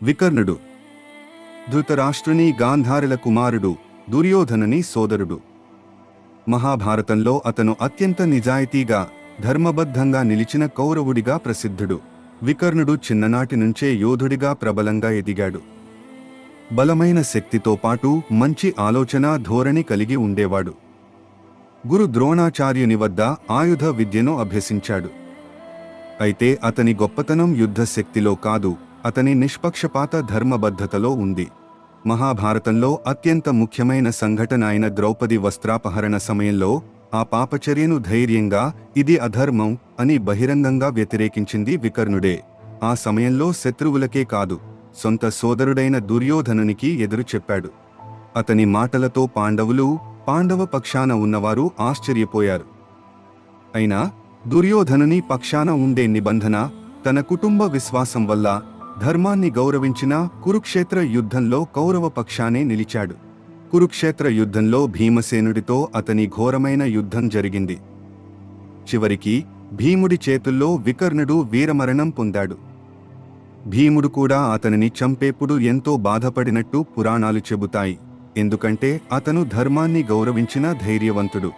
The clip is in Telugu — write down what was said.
వికర్ణుడు ధృతరాష్ట్రుని గాంధారుల కుమారుడు, దుర్యోధనుని సోదరుడు. మహాభారతంలో అతను అత్యంత నిజాయితీగా, ధర్మబద్ధంగా నిలిచిన కౌరవుడిగా ప్రసిద్ధుడు. వికర్ణుడు చిన్ననాటి నుంచే యోధుడిగా ప్రబలంగా ఎదిగాడు. బలమైన శక్తితో పాటు మంచి ఆలోచనా ధోరణి కలిగి ఉండేవాడు. గురు ద్రోణాచార్యుని వద్ద ఆయుధ విద్యను అభ్యసించాడు. అయితే అతని గొప్పతనం యుద్ధ శక్తిలో కాదు, అతని నిష్పక్షపాత ధర్మబద్ధతలో ఉంది. మహాభారతంలో అత్యంత ముఖ్యమైన సంఘటన అయిన ద్రౌపది వస్త్రాపహరణ సమయంలో ఆ పాపచర్యను ధైర్యంగా, ఇది అధర్మం అని బహిరంగంగా వ్యతిరేకించింది వికర్ణుడే. ఆ సమయంలో శత్రువులకే కాదు, సొంత సోదరుడైన దుర్యోధనునికి ఎదురు చెప్పాడు. అతని మాటలతో పాండవ పక్షాన ఉన్నవారు ఆశ్చర్యపోయారు. అయినా దుర్యోధనుని పక్షాన ఉండే నిబంధన, తన కుటుంబ విశ్వాసం వల్ల ధర్మాన్ని గౌరవించిన కురుక్షేత్ర యుద్ధంలో కౌరవ పక్షానే నిలిచాడు. కురుక్షేత్ర యుద్ధంలో భీమసేనుడితో అతని ఘోరమైన యుద్ధం జరిగింది. చివరికి భీముడి చేతుల్లో వికర్ణుడు వీరమరణం పొందాడు. భీముడు కూడా అతనిని చంపేప్పుడు ఎంతో బాధపడినట్టు పురాణాలు చెబుతాయి. ఎందుకంటే అతను ధర్మాన్ని గౌరవించిన ధైర్యవంతుడు.